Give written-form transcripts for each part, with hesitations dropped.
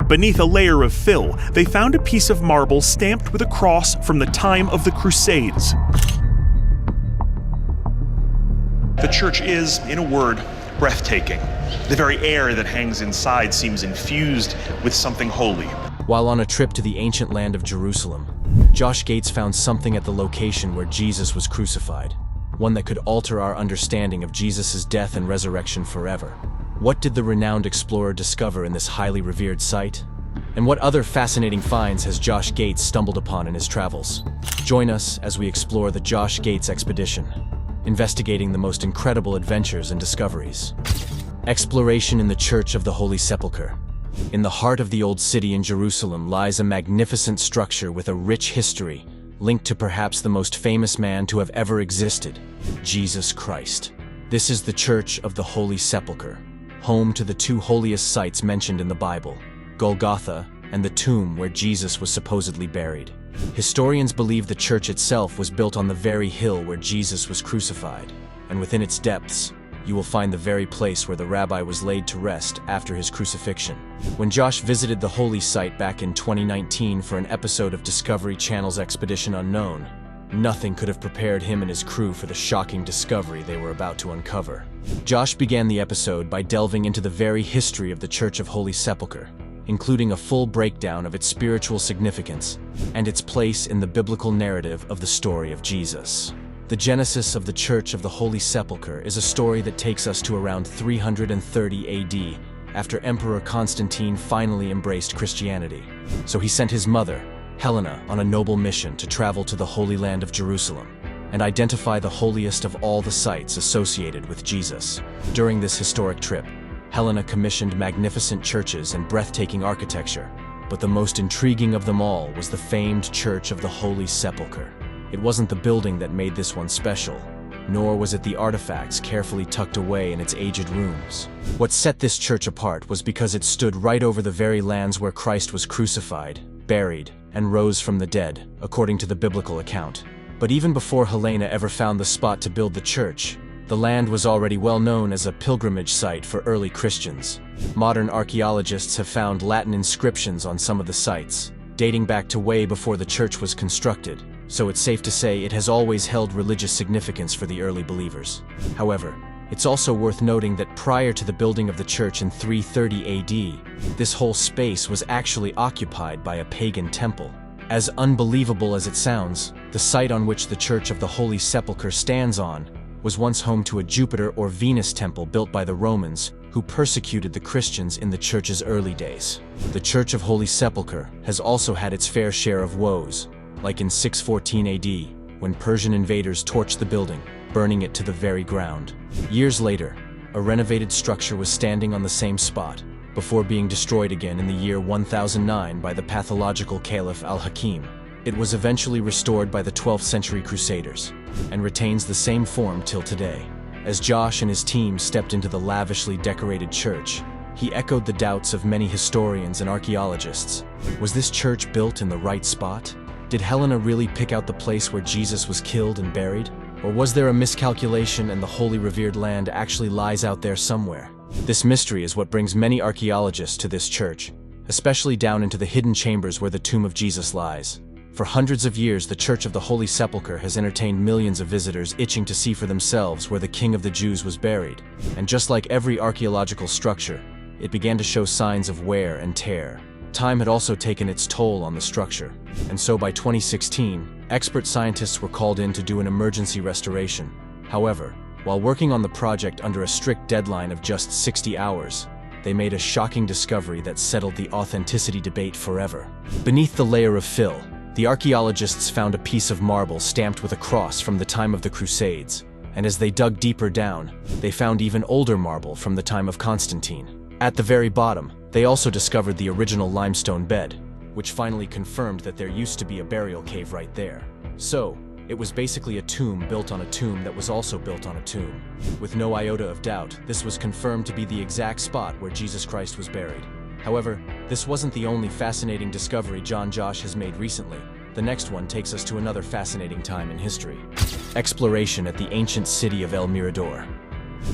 Beneath a layer of fill, they found a piece of marble stamped with a cross from the time of the Crusades. The church is, in a word, breathtaking. The very air that hangs inside seems infused with something holy. While on a trip to the ancient land of Jerusalem, Josh Gates found something at the location where Jesus was crucified, one that could alter our understanding of Jesus' death and resurrection forever. What did the renowned explorer discover in this highly revered site? And what other fascinating finds has Josh Gates stumbled upon in his travels? Join us as we explore the Josh Gates expedition, investigating the most incredible adventures and discoveries. Exploration in the Church of the Holy Sepulchre. In the heart of the Old City in Jerusalem lies a magnificent structure with a rich history, linked to perhaps the most famous man to have ever existed, Jesus Christ. This is the Church of the Holy Sepulchre, home to the two holiest sites mentioned in the Bible, Golgotha and the tomb where Jesus was supposedly buried. Historians believe the church itself was built on the very hill where Jesus was crucified, and within its depths, you will find the very place where the rabbi was laid to rest after his crucifixion. When Josh visited the holy site back in 2019 for an episode of Discovery Channel's Expedition Unknown, nothing could have prepared him and his crew for the shocking discovery they were about to uncover. Josh began the episode by delving into the very history of the Church of Holy Sepulchre, including a full breakdown of its spiritual significance and its place in the biblical narrative of the story of Jesus. The genesis of the Church of the Holy Sepulchre is a story that takes us to around 330 AD, after Emperor Constantine finally embraced Christianity. So he sent his mother, Helena, on a noble mission to travel to the Holy Land of Jerusalem and identify the holiest of all the sites associated with Jesus. During this historic trip, Helena commissioned magnificent churches and breathtaking architecture, but the most intriguing of them all was the famed Church of the Holy Sepulchre. It wasn't the building that made this one special, nor was it the artifacts carefully tucked away in its aged rooms. What set this church apart was because it stood right over the very lands where Christ was crucified, buried, and rose from the dead, according to the biblical account. But even before Helena ever found the spot to build the church, the land was already well known as a pilgrimage site for early Christians. Modern archaeologists have found Latin inscriptions on some of the sites, dating back to way before the church was constructed, so it's safe to say it has always held religious significance for the early believers. However, it's also worth noting that prior to the building of the church in 330 AD, this whole space was actually occupied by a pagan temple. As unbelievable as it sounds, the site on which the Church of the Holy Sepulchre stands on was once home to a Jupiter or Venus temple built by the Romans, who persecuted the Christians in the church's early days. The Church of Holy Sepulchre has also had its fair share of woes, like in 614 AD, when Persian invaders torched the building, burning it to the very ground. Years later, a renovated structure was standing on the same spot, before being destroyed again in the year 1009 by the pathological Caliph al-Hakim. It was eventually restored by the 12th century Crusaders, and retains the same form till today. As Josh and his team stepped into the lavishly decorated church, he echoed the doubts of many historians and archaeologists. Was this church built in the right spot? Did Helena really pick out the place where Jesus was killed and buried? Or was there a miscalculation and the holy revered land actually lies out there somewhere? This mystery is what brings many archaeologists to this church, especially down into the hidden chambers where the tomb of Jesus lies. For hundreds of years, the Church of the Holy Sepulchre has entertained millions of visitors itching to see for themselves where the King of the Jews was buried. And just like every archaeological structure, it began to show signs of wear and tear. Time had also taken its toll on the structure, and so by 2016, expert scientists were called in to do an emergency restoration. However, while working on the project under a strict deadline of just 60 hours, they made a shocking discovery that settled the authenticity debate forever. Beneath the layer of fill, the archaeologists found a piece of marble stamped with a cross from the time of the Crusades, and as they dug deeper down, they found even older marble from the time of Constantine. At the very bottom, they also discovered the original limestone bed, which finally confirmed that there used to be a burial cave right there. So, it was basically a tomb built on a tomb that was also built on a tomb. With no iota of doubt, this was confirmed to be the exact spot where Jesus Christ was buried. However, this wasn't the only fascinating discovery Josh has made recently. The next one takes us to another fascinating time in history. Exploration at the ancient city of El Mirador.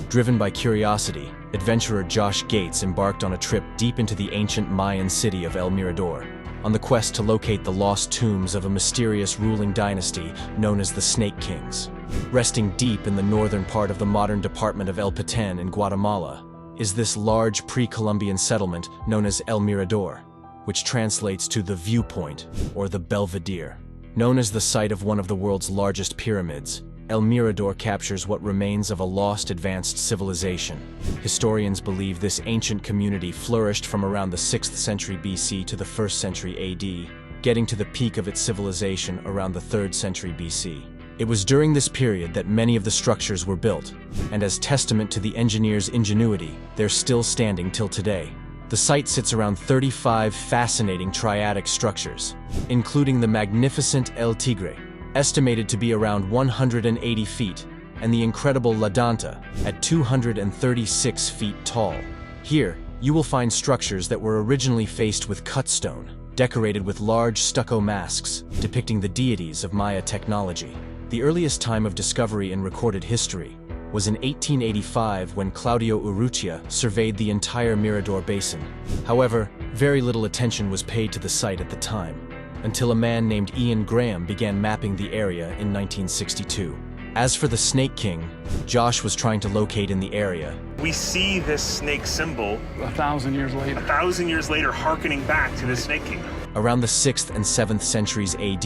Driven by curiosity, adventurer Josh Gates embarked on a trip deep into the ancient Mayan city of El Mirador, on the quest to locate the lost tombs of a mysterious ruling dynasty known as the Snake Kings. Resting deep in the northern part of the modern department of El Petén in Guatemala is this large pre-Columbian settlement known as El Mirador, which translates to the viewpoint or the belvedere. Known as the site of one of the world's largest pyramids, El Mirador captures what remains of a lost advanced civilization. Historians believe this ancient community flourished from around the 6th century BC to the 1st century AD, getting to the peak of its civilization around the 3rd century BC. It was during this period that many of the structures were built, and as testament to the engineers' ingenuity, they're still standing till today. The site sits around 35 fascinating triadic structures, including the magnificent El Tigre, estimated to be around 180 feet, and the incredible La Danta, at 236 feet tall. Here, you will find structures that were originally faced with cut stone, decorated with large stucco masks depicting the deities of Maya technology. The earliest time of discovery in recorded history was in 1885 when Claudio Urrutia surveyed the entire Mirador basin. However, very little attention was paid to the site at the time, until a man named Ian Graham began mapping the area in 1962. As for the Snake King, Josh was trying to locate in the area. We see this snake symbol 1,000 years later. 1,000 years later, hearkening back to the Snake Kingdom. Around the 6th and 7th centuries AD,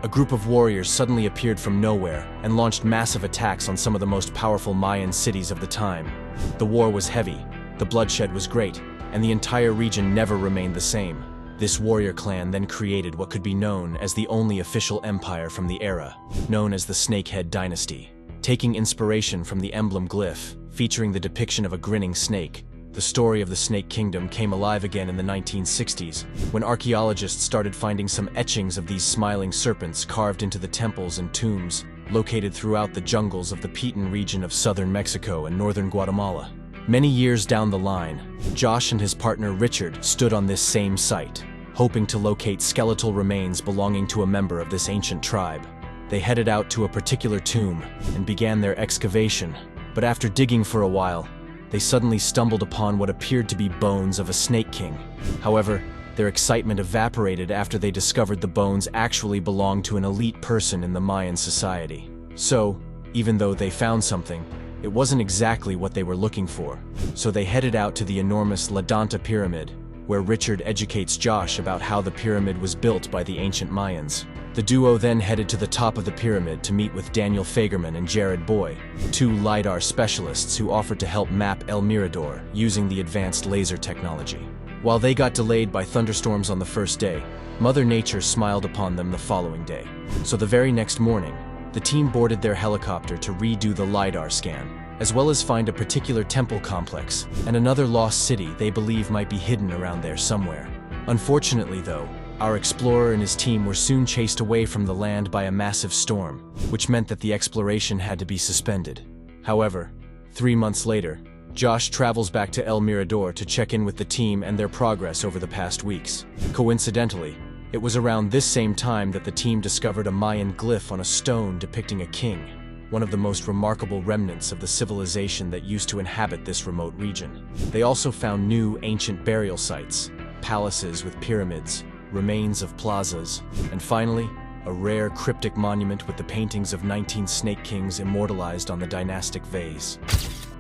a group of warriors suddenly appeared from nowhere and launched massive attacks on some of the most powerful Mayan cities of the time. The war was heavy, the bloodshed was great, and the entire region never remained the same. This warrior clan then created what could be known as the only official empire from the era, known as the Snakehead Dynasty. Taking inspiration from the emblem glyph, featuring the depiction of a grinning snake, the story of the Snake Kingdom came alive again in the 1960s, when archaeologists started finding some etchings of these smiling serpents carved into the temples and tombs located throughout the jungles of the Petén region of southern Mexico and northern Guatemala. Many years down the line, Josh and his partner Richard stood on this same site, hoping to locate skeletal remains belonging to a member of this ancient tribe. They headed out to a particular tomb and began their excavation, but after digging for a while, they suddenly stumbled upon what appeared to be bones of a snake king. However, their excitement evaporated after they discovered the bones actually belonged to an elite person in the Mayan society. So, even though they found something, it wasn't exactly what they were looking for. So they headed out to the enormous La Danta pyramid, where Richard educates Josh about how the pyramid was built by the ancient Mayans. The duo then headed to the top of the pyramid to meet with Daniel Fagerman and Jared Boy, two LiDAR specialists who offered to help map El Mirador using the advanced laser technology. While they got delayed by thunderstorms on the first day, Mother Nature smiled upon them the following day. So the very next morning, the team boarded their helicopter to redo the LiDAR scan, as well as find a particular temple complex and another lost city they believe might be hidden around there somewhere. Unfortunately though, our explorer and his team were soon chased away from the land by a massive storm, which meant that the exploration had to be suspended. However, 3 months later, Josh travels back to El Mirador to check in with the team and their progress over the past weeks. Coincidentally, it was around this same time that the team discovered a Mayan glyph on a stone depicting a king, one of the most remarkable remnants of the civilization that used to inhabit this remote region. They also found new ancient burial sites, palaces with pyramids, remains of plazas, and finally, a rare cryptic monument with the paintings of 19 snake kings immortalized on the dynastic vase.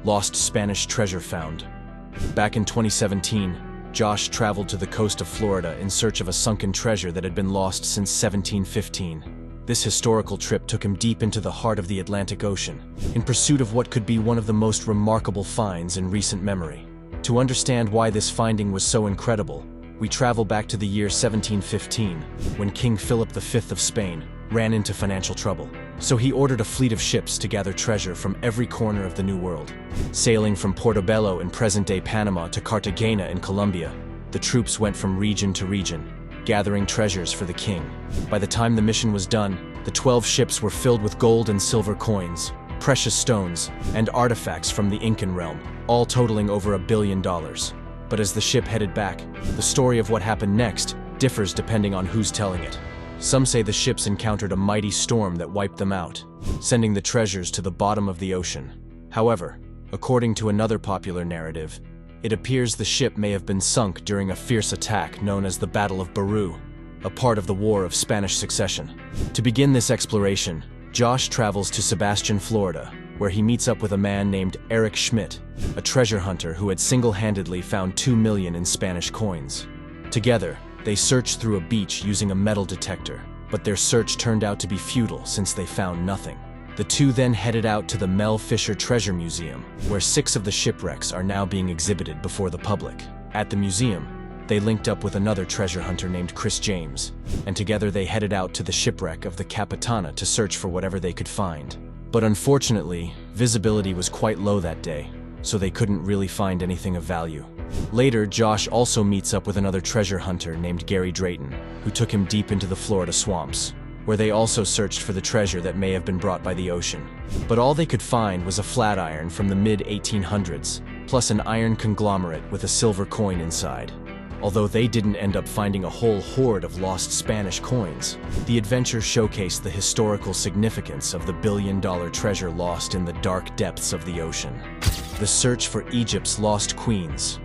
Lost Spanish treasure found. Back in 2017, Josh traveled to the coast of Florida in search of a sunken treasure that had been lost since 1715. This historical trip took him deep into the heart of the Atlantic Ocean, in pursuit of what could be one of the most remarkable finds in recent memory. To understand why this finding was so incredible, we travel back to the year 1715, when King Philip V of Spain ran into financial trouble. So he ordered a fleet of ships to gather treasure from every corner of the New World. Sailing from Portobello in present-day Panama to Cartagena in Colombia, the troops went from region to region, gathering treasures for the king. By the time the mission was done, the 12 ships were filled with gold and silver coins, precious stones, and artifacts from the Incan realm, all totaling over $1 billion. But as the ship headed back, the story of what happened next differs depending on who's telling it. Some say the ships encountered a mighty storm that wiped them out, sending the treasures to the bottom of the ocean. However, According to another popular narrative, it appears the ship may have been sunk during a fierce attack known as the Battle of Baru, a part of the War of Spanish Succession. To begin this exploration, Josh travels to Sebastian, Florida, where he meets up with a man named Eric Schmidt, a treasure hunter who had single-handedly found 2 million in Spanish coins. Together, they searched through a beach using a metal detector, but their search turned out to be futile since they found nothing. The two then headed out to the Mel Fisher Treasure Museum, where 6 of the shipwrecks are now being exhibited before the public. At the museum, they linked up with another treasure hunter named Chris James, and together they headed out to the shipwreck of the Capitana to search for whatever they could find. But unfortunately, visibility was quite low that day, so they couldn't really find anything of value. Later, Josh also meets up with another treasure hunter named Gary Drayton, who took him deep into the Florida swamps, where they also searched for the treasure that may have been brought by the ocean. But all they could find was a flat iron from the mid-1800s, plus an iron conglomerate with a silver coin inside. Although they didn't end up finding a whole hoard of lost Spanish coins, the adventure showcased the historical significance of the billion-dollar treasure lost in the dark depths of the ocean. The search for Egypt's lost queens.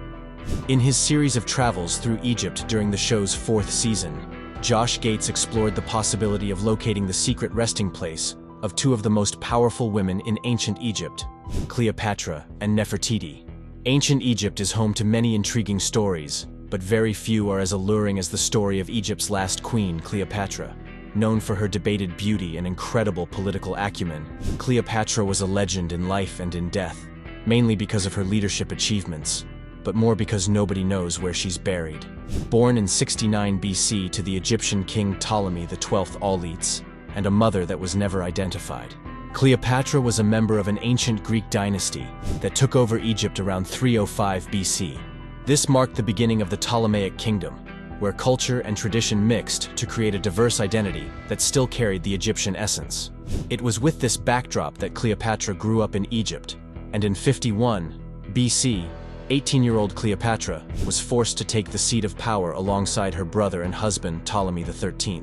In his series of travels through Egypt during the show's 4th season, Josh Gates explored the possibility of locating the secret resting place of 2 of the most powerful women in ancient Egypt, Cleopatra and Nefertiti. Ancient Egypt is home to many intriguing stories, but very few are as alluring as the story of Egypt's last queen, Cleopatra. Known for her debated beauty and incredible political acumen, Cleopatra was a legend in life and in death, mainly because of her leadership achievements, but more because nobody knows where she's buried. Born in 69 BC to the Egyptian king Ptolemy XII Auletes, and a mother that was never identified, Cleopatra was a member of an ancient Greek dynasty that took over Egypt around 305 BC. This marked the beginning of the Ptolemaic kingdom, where culture and tradition mixed to create a diverse identity that still carried the Egyptian essence. It was with this backdrop that Cleopatra grew up in Egypt, and in 51 BC, 18-year-old Cleopatra was forced to take the seat of power alongside her brother and husband Ptolemy XIII.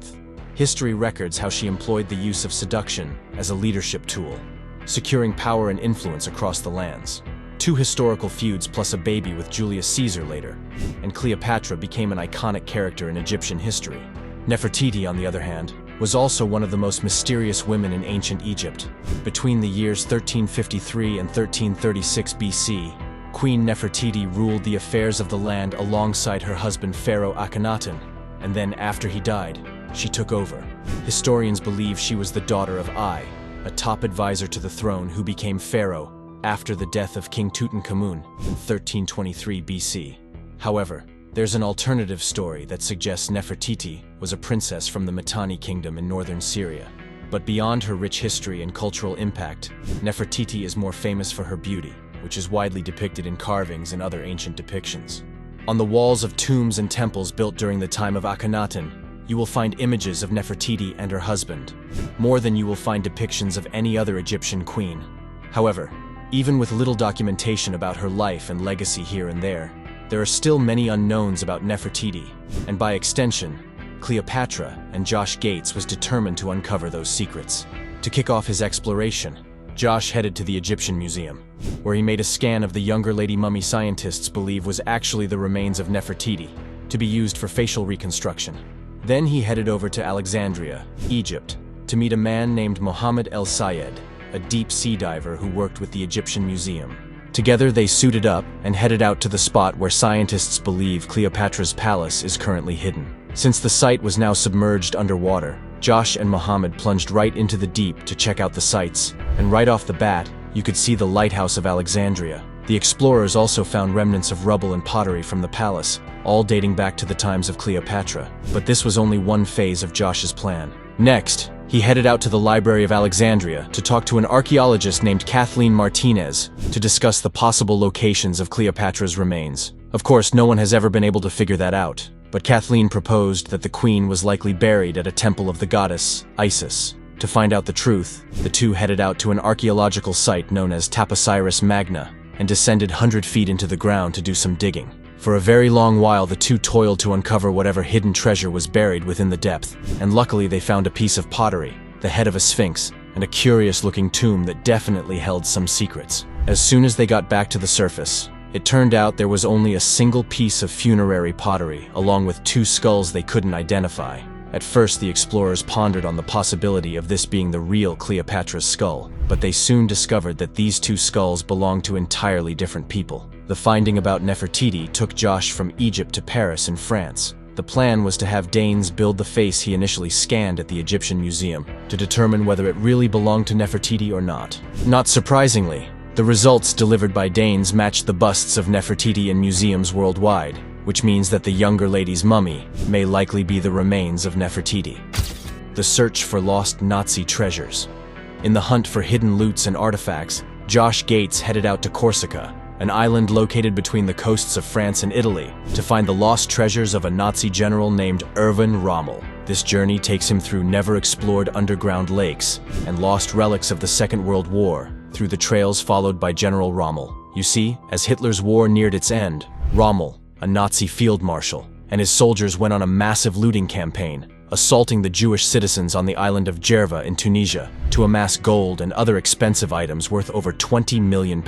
History records how she employed the use of seduction as a leadership tool, securing power and influence across the lands. 2 historical feuds plus a baby with Julius Caesar later, and Cleopatra became an iconic character in Egyptian history. Nefertiti, on the other hand, was also one of the most mysterious women in ancient Egypt. Between the years 1353 and 1336 BC, Queen Nefertiti ruled the affairs of the land alongside her husband Pharaoh Akhenaten, and then after he died, she took over. Historians believe she was the daughter of Ai, a top advisor to the throne who became pharaoh after the death of King Tutankhamun in 1323 BC. However, there's an alternative story that suggests Nefertiti was a princess from the Mitanni kingdom in northern Syria. But beyond her rich history and cultural impact, Nefertiti is more famous for her beauty, which is widely depicted in carvings and other ancient depictions. On the walls of tombs and temples built during the time of Akhenaten, you will find images of Nefertiti and her husband, more than you will find depictions of any other Egyptian queen. However, even with little documentation about her life and legacy here and there are still many unknowns about Nefertiti, and by extension, Cleopatra, and Josh Gates was determined to uncover those secrets. To kick off his exploration, Josh headed to the Egyptian Museum, where he made a scan of the younger lady mummy scientists believe was actually the remains of Nefertiti, to be used for facial reconstruction. Then he headed over to Alexandria, Egypt, to meet a man named Mohammed El Sayed, a deep-sea diver who worked with the Egyptian Museum. Together they suited up and headed out to the spot where scientists believe Cleopatra's palace is currently hidden. Since the site was now submerged underwater, Josh and Mohammed plunged right into the deep to check out the sights, and right off the bat, you could see the lighthouse of Alexandria. The explorers also found remnants of rubble and pottery from the palace, all dating back to the times of Cleopatra. But this was only one phase of Josh's plan. Next, he headed out to the Library of Alexandria to talk to an archaeologist named Kathleen Martinez to discuss the possible locations of Cleopatra's remains. Of course, no one has ever been able to figure that out, but Kathleen proposed that the queen was likely buried at a temple of the goddess, Isis. To find out the truth, the two headed out to an archaeological site known as Taposiris Magna and descended 100 feet into the ground to do some digging. For a very long while, the two toiled to uncover whatever hidden treasure was buried within the depth, and luckily they found a piece of pottery, the head of a sphinx, and a curious-looking tomb that definitely held some secrets. As soon as they got back to the surface, it turned out there was only a single piece of funerary pottery, along with 2 skulls they couldn't identify. At first, the explorers pondered on the possibility of this being the real Cleopatra's skull, but they soon discovered that these 2 skulls belonged to entirely different people. The finding about Nefertiti took Josh from Egypt to Paris in France. The plan was to have Danes build the face he initially scanned at the Egyptian Museum to determine whether it really belonged to Nefertiti or not. Not surprisingly, the results delivered by Danes matched the busts of Nefertiti in museums worldwide, which means that the younger lady's mummy may likely be the remains of Nefertiti. The search for lost Nazi treasures. In the hunt for hidden loots and artifacts, Josh Gates headed out to Corsica, an island located between the coasts of France and Italy, to find the lost treasures of a Nazi general named Erwin Rommel. This journey takes him through never-explored underground lakes and lost relics of the Second World War, through the trails followed by General Rommel. You see, as Hitler's war neared its end, Rommel, a Nazi field marshal, and his soldiers went on a massive looting campaign, assaulting the Jewish citizens on the island of Jerva in Tunisia to amass gold and other expensive items worth over £20 million.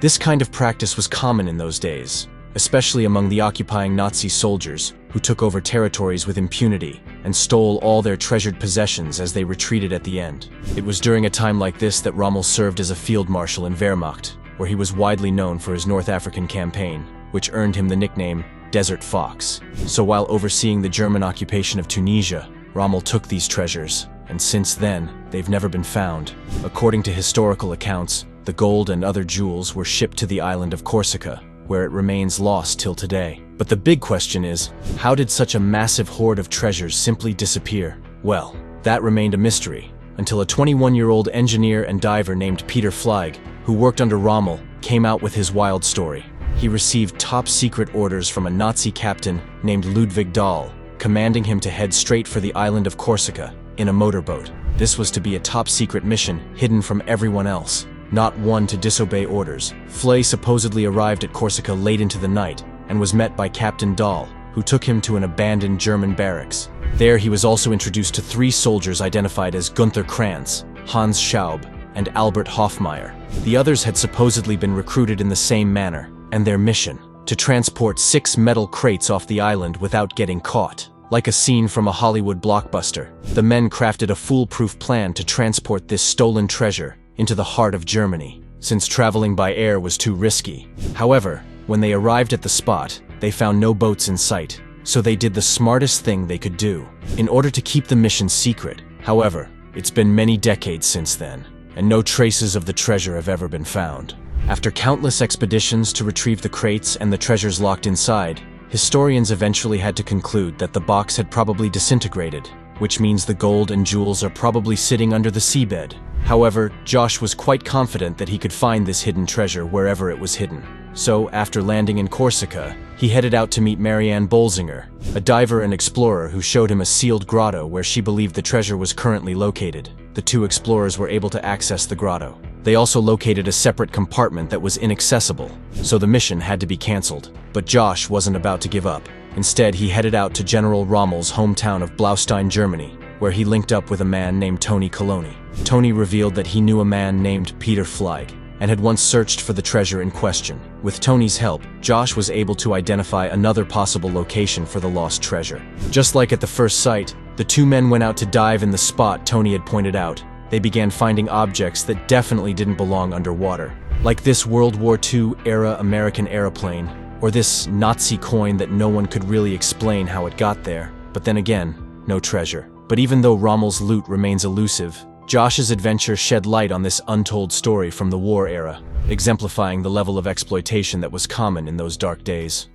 This kind of practice was common in those days, especially among the occupying Nazi soldiers who took over territories with impunity and stole all their treasured possessions as they retreated at the end. It was during a time like this that Rommel served as a field marshal in Wehrmacht, where he was widely known for his North African campaign, which earned him the nickname Desert Fox. So while overseeing the German occupation of Tunisia, Rommel took these treasures, and since then, they've never been found. According to historical accounts, the gold and other jewels were shipped to the island of Corsica, where it remains lost till today. But the big question is, how did such a massive hoard of treasures simply disappear? Well, that remained a mystery, until a 21-year-old engineer and diver named Peter Fleig, who worked under Rommel, came out with his wild story. He received top-secret orders from a Nazi captain named Ludwig Dahl, commanding him to head straight for the island of Corsica in a motorboat. This was to be a top-secret mission hidden from everyone else, not one to disobey orders. Fleig supposedly arrived at Corsica late into the night and was met by Captain Dahl, who took him to an abandoned German barracks. There he was also introduced to 3 soldiers identified as Gunther Kranz, Hans Schaub, and Albert Hofmeier. The others had supposedly been recruited in the same manner, and their mission, to transport 6 metal crates off the island without getting caught. Like a scene from a Hollywood blockbuster, the men crafted a foolproof plan to transport this stolen treasure into the heart of Germany, since traveling by air was too risky. However, when they arrived at the spot, they found no boats in sight, so they did the smartest thing they could do, in order to keep the mission secret. However, it's been many decades since then, and no traces of the treasure have ever been found. After countless expeditions to retrieve the crates and the treasures locked inside, historians eventually had to conclude that the box had probably disintegrated, which means the gold and jewels are probably sitting under the seabed. However, Josh was quite confident that he could find this hidden treasure wherever it was hidden. So, after landing in Corsica, he headed out to meet Marianne Bolzinger, a diver and explorer who showed him a sealed grotto where she believed the treasure was currently located. The 2 explorers were able to access the grotto. They also located a separate compartment that was inaccessible, so the mission had to be cancelled. But Josh wasn't about to give up. Instead, he headed out to General Rommel's hometown of Blaustein, Germany, where he linked up with a man named Tony Coloni. Tony revealed that he knew a man named Peter Fleig, and had once searched for the treasure in question. With Tony's help, Josh was able to identify another possible location for the lost treasure. Just like at the first sight, the 2 men went out to dive in the spot Tony had pointed out. They began finding objects that definitely didn't belong underwater, like this World War II-era American airplane, or this Nazi coin that no one could really explain how it got there. But then again, no treasure. But even though Rommel's loot remains elusive, Josh's adventure shed light on this untold story from the war era, exemplifying the level of exploitation that was common in those dark days.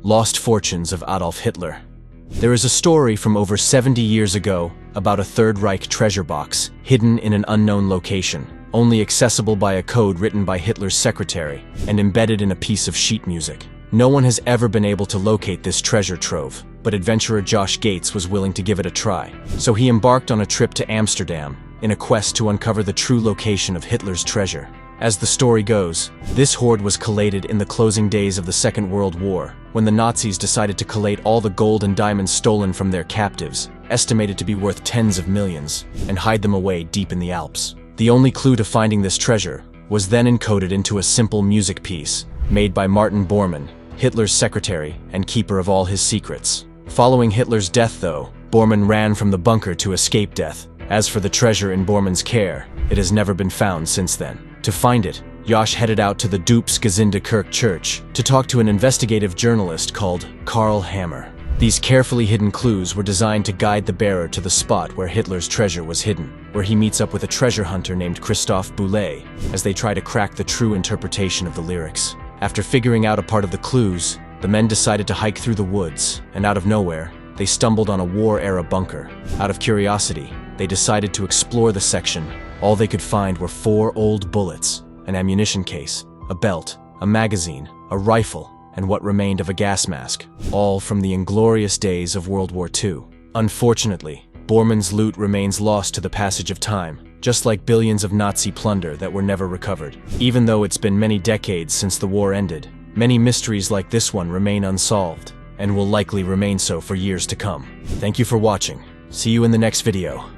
Lost fortunes of Adolf Hitler. There is a story from over 70 years ago about a Third Reich treasure box hidden in an unknown location, only accessible by a code written by Hitler's secretary and embedded in a piece of sheet music. No one has ever been able to locate this treasure trove, but adventurer Josh Gates was willing to give it a try. So he embarked on a trip to Amsterdam in a quest to uncover the true location of Hitler's treasure. As the story goes, this hoard was collated in the closing days of the Second World War, when the Nazis decided to collate all the gold and diamonds stolen from their captives, estimated to be worth tens of millions, and hide them away deep in the Alps. The only clue to finding this treasure was then encoded into a simple music piece, made by Martin Bormann, Hitler's secretary and keeper of all his secrets. Following Hitler's death, though, Bormann ran from the bunker to escape death. As for the treasure in Bormann's care, it has never been found since then. To find it, Josh headed out to the Doopsgezinde Kerk church to talk to an investigative journalist called Karl Hammer. These carefully hidden clues were designed to guide the bearer to the spot where Hitler's treasure was hidden, where he meets up with a treasure hunter named Christoph Boulay as they try to crack the true interpretation of the lyrics. After figuring out a part of the clues, the men decided to hike through the woods, and out of nowhere, they stumbled on a war-era bunker. Out of curiosity, they decided to explore the section. All they could find were 4 old bullets, an ammunition case, a belt, a magazine, a rifle, and what remained of a gas mask, all from the inglorious days of World War II. Unfortunately, Bormann's loot remains lost to the passage of time, just like billions of Nazi plunder that were never recovered. Even though it's been many decades since the war ended, many mysteries like this one remain unsolved, and will likely remain so for years to come. Thank you for watching. See you in the next video.